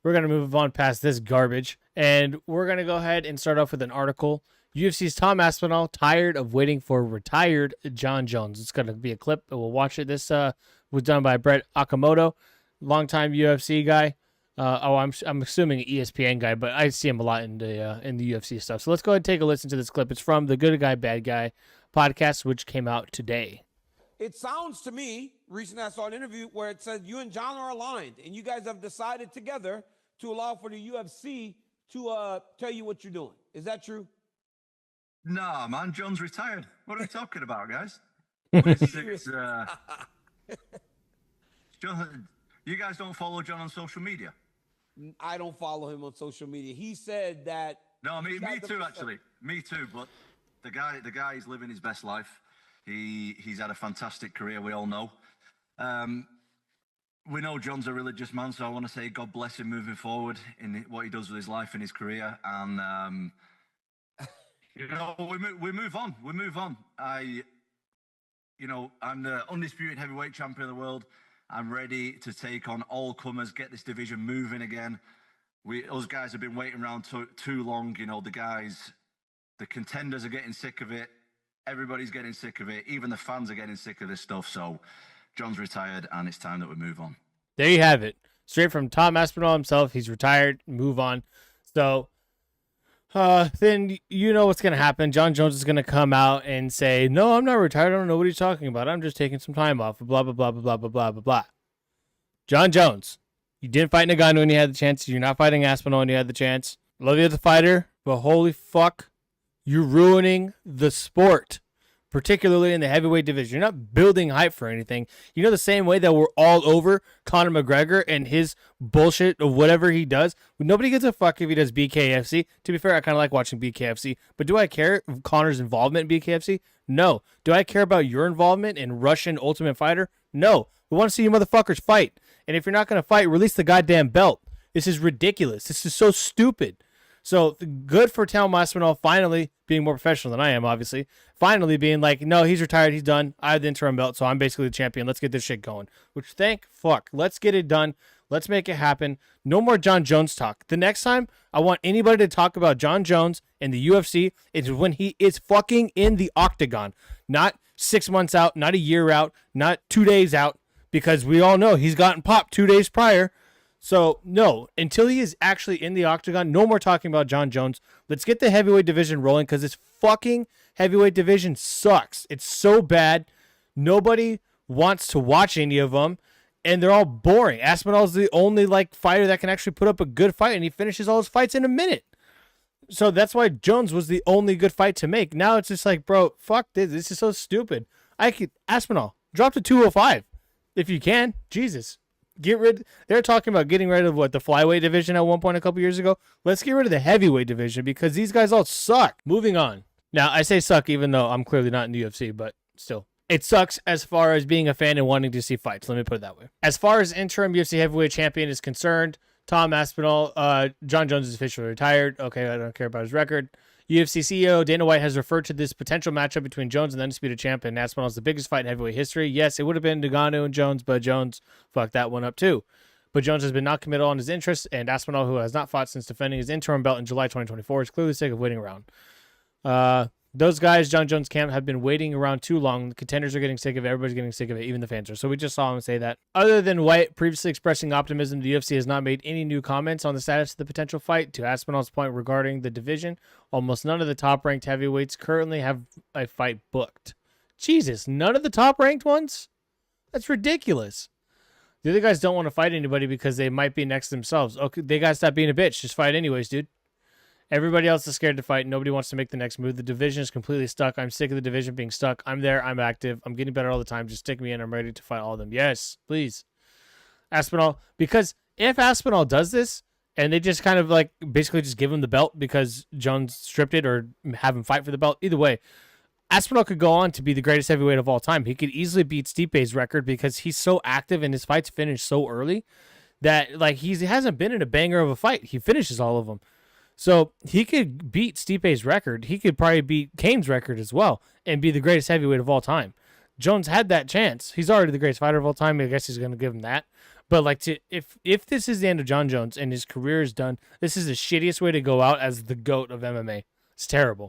We're going to move on past this garbage, and we're going to go ahead and start off with an article. UFC's Tom Aspinall tired of waiting for retired Jon Jones. It's going to be a clip. We'll watch it. This was done by Brett Okamoto, longtime UFC guy. I'm assuming an ESPN guy, but I see him a lot in the UFC stuff. So let's go ahead and take a listen to this clip. It's from the Good Guy Bad Guy podcast, which came out today. It sounds to me, recently I saw an interview where it said you and Jon are aligned, and you guys have decided together to allow for the UFC to tell you what you're doing. Is that true? No, man, Jon's retired. What are we talking about, guys? Jon, you guys don't follow Jon on social media? I don't follow him on social media. He said that... No, me too, actually. Me too, but the guy is living his best life. He's had a fantastic career, we all know. We know Jon's a religious man, so I want to say God bless him moving forward in what he does with his life and his career. And, we move on. We move on. I'm the undisputed heavyweight champion of the world. I'm ready to take on all comers, get this division moving again. Us guys have been waiting around too long. The contenders are getting sick of it. Everybody's getting sick of it. Even the fans are getting sick of this stuff. So Jon's retired, and it's time that we move on. There you have it. Straight from Tom Aspinall himself. He's retired. Move on. So then you know what's going to happen. Jon Jones is going to come out and say, no, I'm not retired. I don't know what he's talking about. I'm just taking some time off. Blah, blah, blah, blah, blah, blah, blah, blah, blah. Jon Jones, you didn't fight Nagano when you had the chance. You're not fighting Aspinall when you had the chance. Love you as a fighter, but holy fuck, you're ruining the sport, particularly in the heavyweight division. You're not building hype for anything. You know, the same way that we're all over Conor McGregor and his bullshit of whatever he does. Nobody gives a fuck if he does BKFC. To be fair, I kind of like watching BKFC. But do I care of Conor's involvement in BKFC? No. Do I care about your involvement in Russian Ultimate Fighter? No. We want to see you motherfuckers fight. And if you're not going to fight, release the goddamn belt. This is ridiculous. This is so stupid. So good for Tom Aspinall finally being more professional than I am, obviously. Finally being like, no, he's retired. He's done. I have the interim belt, so I'm basically the champion. Let's get this shit going. Which, thank fuck. Let's get it done. Let's make it happen. No more Jon Jones talk. The next time I want anybody to talk about Jon Jones and the UFC is when he is fucking in the octagon. Not 6 months out, not a year out, not 2 days out, because we all know he's gotten popped 2 days prior. So, no, until he is actually in the octagon, no more talking about Jon Jones. Let's get the heavyweight division rolling because this fucking heavyweight division sucks. It's so bad. Nobody wants to watch any of them, and they're all boring. Aspinall's the only fighter that can actually put up a good fight, and he finishes all his fights in a minute. So that's why Jones was the only good fight to make. Now it's just like, bro, fuck this. This is so stupid. Aspinall, drop to 205 if you can. Jesus. They're talking about getting rid of the flyweight division at one point a couple years ago. Let's get rid of the heavyweight division because these guys all suck. Moving on. Now, I say suck even though I'm clearly not in the UFC, but still. It sucks as far as being a fan and wanting to see fights. Let me put it that way. As far as interim UFC heavyweight champion is concerned, Tom Aspinall, Jon Jones is officially retired. Okay, I don't care about his record. UFC CEO Dana White has referred to this potential matchup between Jones and the undisputed champ, and Aspinall is the biggest fight in heavyweight history. Yes, it would have been Nagano and Jones, but Jones fucked that one up too. But Jones has been not committal on his interests, and Aspinall, who has not fought since defending his interim belt in July 2024, is clearly sick of waiting around. Those guys, Jon Jones' camp, have been waiting around too long. The contenders are getting sick of it. Everybody's getting sick of it. Even the fans are. So we just saw him say that. Other than White previously expressing optimism, the UFC has not made any new comments on the status of the potential fight. To Aspinall's point regarding the division, almost none of the top-ranked heavyweights currently have a fight booked. Jesus, none of the top-ranked ones? That's ridiculous. The other guys don't want to fight anybody because they might be next themselves. Okay, they got to stop being a bitch. Just fight anyways, dude. Everybody else is scared to fight. Nobody wants to make the next move. The division is completely stuck. I'm sick of the division being stuck. I'm there. I'm active. I'm getting better all the time. Just stick me in. I'm ready to fight all of them. Yes, please. Aspinall. Because if Aspinall does this and they just kind of basically just give him the belt because Jones stripped it or have him fight for the belt, either way, Aspinall could go on to be the greatest heavyweight of all time. He could easily beat Stipe's record because he's so active and his fights finish so early that he hasn't been in a banger of a fight. He finishes all of them. So he could beat Stipe's record. He could probably beat Cane's record as well and be the greatest heavyweight of all time. Jones had that chance. He's already the greatest fighter of all time. I guess he's going to give him that. But like if this is the end of Jon Jones and his career is done, this is the shittiest way to go out as the GOAT of MMA. It's terrible.